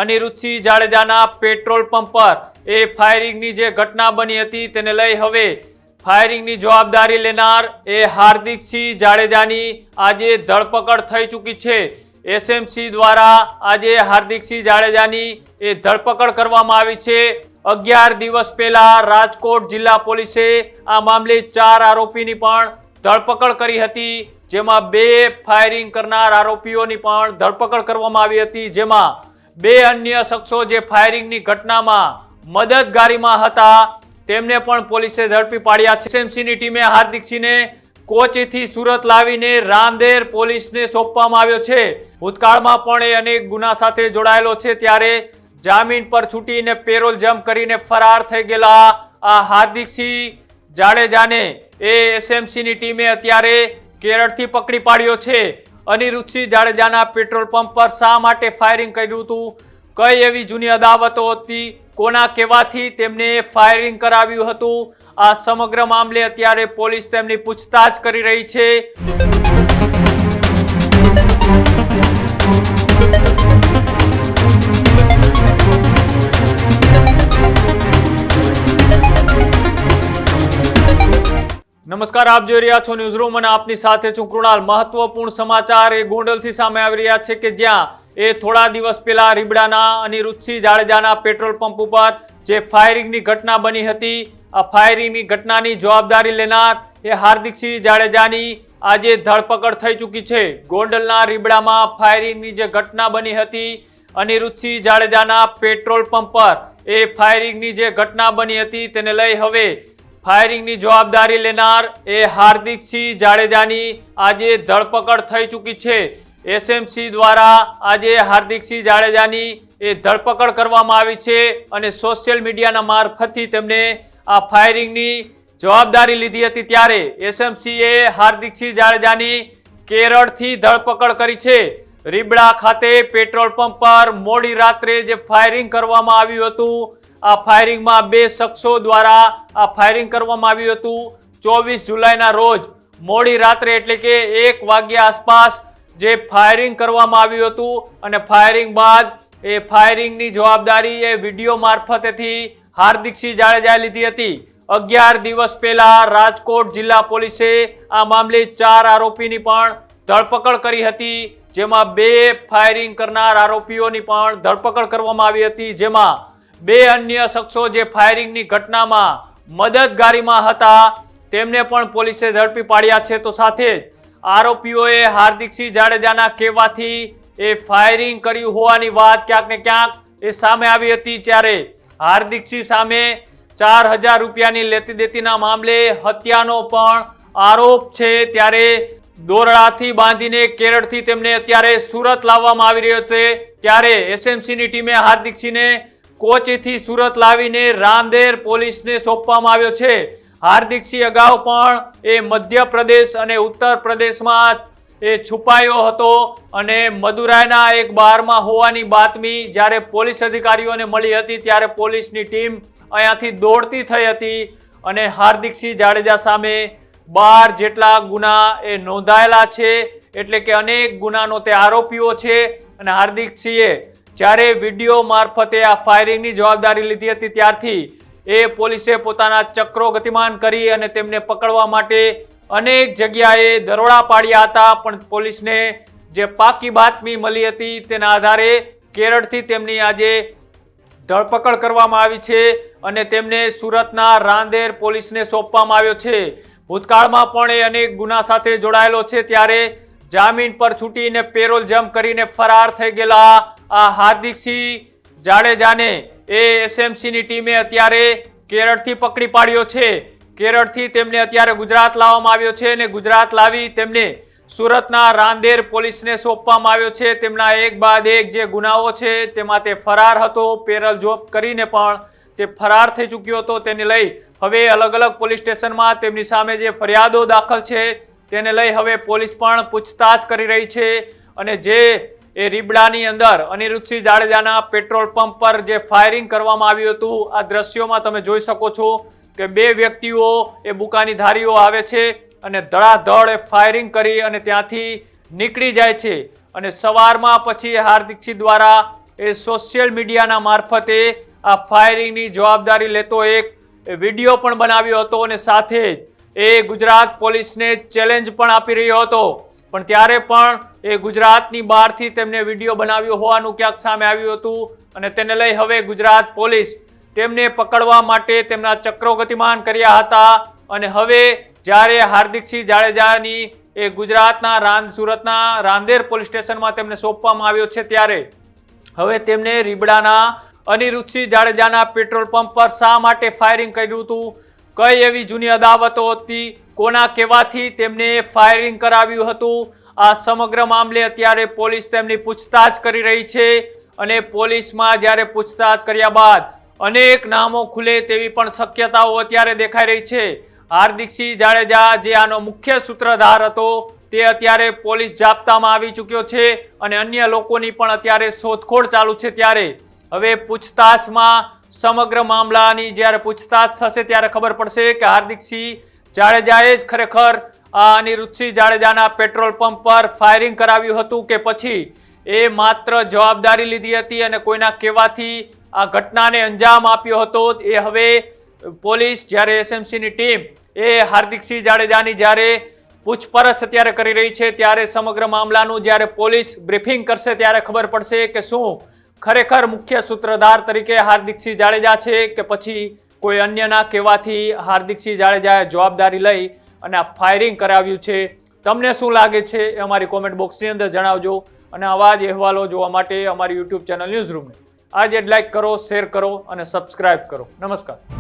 અનિરુદ્ધસિંહ જાડેજાના petrol pump પર એ ફાયરિંગની જે ઘટના બની હતી તેને લઈ હવે ફાયરિંગની જવાબદારી લેનાર એ હાર્દિકસિંહ જાડેજાની આજે ધરપકડ થઈ ચૂકી છે। એસએમસી દ્વારા આજે હાર્દિકસિંહ જાડેજાની એ ધરપકડ કરવામાં આવી છે। 11 દિવસ પહેલા રાજકોટ જિલ્લા પોલીસે આ મામલે 4 આરોપીની પણ ધરપકડ કરી હતી, જેમાં 2 ફાયરિંગ કરનાર આરોપીઓની પણ ધરપકડ કરવામાં આવી હતી, જેમાં 2 અન્ય શખ્સો જે ફાયરિંગની ઘટનામાં મદદગારીમાં હતા તેમને પણ પોલીસે ઝડપી પાડ્યા છે। એસએમસીની ટીમે હાર્દિકસિંહને કોચીથી સુરત લાવીને રાંદેર પોલીસને સોંપવામાં આવ્યો છે। ભૂતકાળમાં પણ એ અનેક ગુના સાથે જોડાયેલો છે, ત્યારે જામીન પર છૂટીને પેરોલ જમ્પ કરીને ફરાર થઈ ગયેલા આ હાર્દિકસિંહ જાડેજાને એ એસએમસીની ટીમે અત્યારે કેરળથી પકડી પાડ્યો છે। અનિરુદ્ધસિંહ જાડેજાના પેટ્રોલ પંપ પર શા માટે ફાયરિંગ કર્યું હતું, કઈ એવી જૂની અદાવતો હતી, કોના કહેવાથી તેમને ફાયરિંગ કરાવ્યું હતું, આ સમગ્ર મામલે અત્યારે પોલીસ તેમની પૂછતાછ કરી રહી છે। નમસ્કાર, આપ જોઈ રહ્યા છો ન્યૂઝરૂમ અને આપની સાથે છું કૃણાલ। મહત્વપૂર્ણ સમાચાર એ ગોંડલથી સામે આવી રહ્યા છે કે જ્યાં એ થોડા દિવસ પહેલા રીબડાના અનિરુદ્ધસિંહ જાડેજાના પેટ્રોલ પંપ ઉપર જે ફાયરિંગની ઘટના બની હતી, આ ફાયરિંગની ઘટનાની જવાબદારી લેનાર એ હાર્દિકસિંહ જાડેજાની આજે ધરપકડ થઈ ચૂકી છે। ગોંડલના રીબડામાં ફાયરિંગની જે ઘટના બની હતી, અનિરુદ્ધસિંહ જાડેજાના પેટ્રોલ પંપ પર એ ફાયરિંગની જે ઘટના બની હતી તેને લઈ હવે ફાયરિંગની જવાબદારી લેનાર એ હાર્દિકસિંહ જાડેજાની આજે ધરપકડ થઈ ચૂકી છે। એસએમસી દ્વારા આજે હાર્દિકસિંહ જાડેજાની એ ધરપકડ કરવામાં આવી છે અને સોશિયલ મીડિયાના મારફતથી તેમને આ ફાયરિંગની જવાબદારી લીધી હતી, ત્યારે એસએમસીએ હાર્દિકસિંહ જાડેજાની કેરળથી ધરપકડ કરી છે। રીબડા ખાતે પેટ્રોલ પંપ પર મોડી રાત્રે જે ફાયરિંગ કરવામાં આવ્યું હતું, આ ફાયરિંગમાં 2 શખ્સો દ્વારા આ ફાયરિંગ કરવામાં આવ્યું હતું। 24 જુલાઈના રોજ મોડી રાત્રે એટલે કે 1 વાગ્યા આસપાસ જે ફાયરિંગ કરવામાં આવ્યું હતું અને ફાયરિંગ બાદ એ ફાયરિંગની જવાબદારી એ વિડીયો મારફતેથી હાર્દિકસિંહ જાડેજાએ લીધી હતી। 11 દિવસ પહેલા રાજકોટ જિલ્લા પોલીસે આ મામલે 4 આરોપીની પણ ધરપકડ કરી હતી, જેમાં 2 ફાયરિંગ કરનાર આરોપીઓની પણ ધરપકડ કરવામાં આવી હતી, જેમાં 2 અન્ય શખ્સો જે ફાયરિંગની ઘટનામાં મદદગારીમાં હતા તેમને પણ પોલીસે ઝડપી પાડ્યા છે। તો સાથે જ આરોપીઓએ હાર્દિકસિંહ જાડેજાના કહેવાથી એ ફાયરિંગ કર્યું હોવાની વાત ક્યાંક ને ક્યાંક એ સામે આવી હતી, ત્યારે હાર્દિકસિંહ સામે 4000 રૂપિયાની લેતી દેતીના મામલે હત્યાનો પણ આરોપ છે, ત્યારે દોરડાથી બાંધીને કેરળથી તેમને અત્યારે સુરત લાવવામાં આવી રહ્યો છે, ત્યારે એસએમસીની ટીમે હાર્દિકસિંહને કોચીથી સુરત લાવીને રાંદેર પોલીસને સોંપવામાં આવ્યો છે। હાર્દિકસિંહ અગાઉ પણ એ મધ્યપ્રદેશ અને ઉત્તર પ્રદેશમાં એ છુપાયો હતો અને મદુરાઈના એક બારમાં હોવાની બાતમી જ્યારે પોલીસ અધિકારીઓને મળી હતી, ત્યારે પોલીસની ટીમ અહીંયાથી દોડતી થઈ હતી અને હાર્દિકસિંહ જાડેજા સામે 12 જેટલા ગુના એ નોંધાયેલા છે, એટલે કે અનેક ગુનાનો તે આરોપીઓ છે। અને હાર્દિકસિંહે જ્યારે વિડીયો મારફતે આ ફાયરિંગની જવાબદારી લીધી હતી ત્યારથી એ પોલીસે પોતાના ચક્રો ગતિમાન કરી અને તેમને પકડવા માટે અનેક જગ્યાએ દરોડા પાડ્યા હતા, પણ પોલીસને જે પાકી બાતમી મળી હતી તેના આધારે કેરળથી તેમની આજે ધરપકડ કરવામાં આવી છે અને તેમને સુરતના રાંદેર પોલીસને સોંપવામાં આવ્યો છે। ભૂતકાળમાં પણ એ અનેક ગુના સાથે જોડાયેલો છે, ત્યારે જામીન પર છૂટીને પેરોલ જમ્પ કરીને ફરાર થઈ ગયેલા આ હાર્દિકસિંહ જાડેજાને એ એસએમસીની ટીમે અત્યારે કેરળથી પકડી પાડ્યો છે। કેરળથી તેમને અત્યારે ગુજરાત લાવવામાં આવ્યો છે અને ગુજરાત લાવી તેમને સુરતના રાંદેર પોલીસને સોંપવામાં આવ્યો છે। તેમના એક બાદ એક જે ગુનાઓ છે તેમાં તે ફરાર હતો, પેરોલ જોબ કરીને પણ તે ફરાર થઈ ચૂક્યો હતો, તેને લઈ હવે અલગ અલગ પોલીસ સ્ટેશનમાં તેમની સામે જે ફરિયાદો દાખલ છે તેને લઈ હવે પોલીસ પણ પૂછતાછ કરી રહી છે। અને જે એ રીબડાની અંદર અનિરુદ્ધસિંહ જાડેજાના પેટ્રોલ પંપ પર જે ફાયરિંગ કરવામાં આવ્યું હતું, આ દ્રશ્યોમાં તમે જોઈ શકો છો કે 2 વ્યક્તિઓ એ બુકાની ધારીઓ આવે છે અને ધડાધડ એ ફાયરિંગ કરી અને ત્યાંથી નીકળી જાય છે અને સવારમાં પછી હાર્દિકસિંહ દ્વારા એ સોશિયલ મીડિયાના મારફતે આ ફાયરિંગની જવાબદારી લેતો એક વિડીયો પણ બનાવ્યો હતો અને સાથે જ એ ગુજરાત પોલીસને ચેલેન્જ પણ આપી રહ્યો હતો. પણ ત્યારે પણ એ ગુજરાતની બહારથી તેમને વિડીયો બનાવ્યો હોવાનું ક્યાંક સામે આવ્યું હતું અને તેને લઈ હવે ગુજરાત પોલીસ તેમને પકડવા માટે તેમના ચક્રો ગતિમાન કર્યા હતા. અને હવે જ્યારે હાર્દિકસિંહ જાડેજાની એ ગુજરાતના સુરતના રાંદેર પોલીસ સ્ટેશનમાં તેમને સોંપવામાં આવ્યો છે ત્યારે હવે તેમને રીબડાના અનિરુદ્ધસિંહ જાડેજાના પેટ્રોલ પંપ પર શા માટે ફાયરિંગ કર્યું હતું, કઈ એવી જૂની અદાવતો હતી, કોના કહેવાથી તેમને ફાયરિંગ કરાવ્યું હતું, આ સમગ્ર મામલે અત્યારે પોલીસ તેમની પૂછતાછ કરી રહી છે. અને પોલીસમાં જ્યારે પૂછતાછ કર્યા બાદ અનેક નામો ખુલે તેવી પણ શક્યતાઓ અત્યારે દેખાઈ રહી છે. હાર્દિકસિંહ જાડેજા જે આનો મુખ્ય સૂત્રધાર હતો તે અત્યારે પોલીસ જાપ્તામાં આવી ચૂક્યો છે અને અન્ય લોકોની પણ અત્યારે શોધખોળ ચાલુ છે. ત્યારે હવે પૂછતાછમાં સમગ્ર મામલાની જ્યારે પૂછતાછ થશે ત્યારે ખબર પડશે કે હાર્દિકસિંહ જાડેજાએ જ ખરેખર આ અનિરુદ્ધસિંહ જાડેજાના પેટ્રોલ પંપ પર ફાયરિંગ કરાવ્યું હતું કે પછી એ માત્ર જવાબદારી લીધી હતી અને કોઈના કહેવાથી આ ઘટનાને અંજામ આપ્યો હતો. એ હવે પોલીસ જ્યારે એસએમસીની ટીમ એ હાર્દિકસિંહ જાડેજાની જ્યારે પૂછપરછ અત્યારે કરી રહી છે ત્યારે સમગ્ર મામલાનું જ્યારે પોલીસ બ્રીફિંગ કરશે ત્યારે ખબર પડશે કે શું ખરેખર મુખ્ય સૂત્રધાર તરીકે હાર્દિકસિંહ જાડેજા છે કે પછી કોઈ અન્યના કહેવાથી હાર્દિકસિંહ જાડેજાએ જવાબદારી લઈ અને આ ફાયરિંગ કરાવ્યું છે. તમને શું લાગે છે એ અમારી કોમેન્ટ બોક્સની અંદર જણાવજો અને આવા જ અહેવાલો જોવા માટે અમારી યુટ્યુબ ચેનલ ન્યૂઝ રૂમને આજે જ લાઈક કરો, શેર કરો અને સબસ્ક્રાઇબ કરો. નમસ્કાર.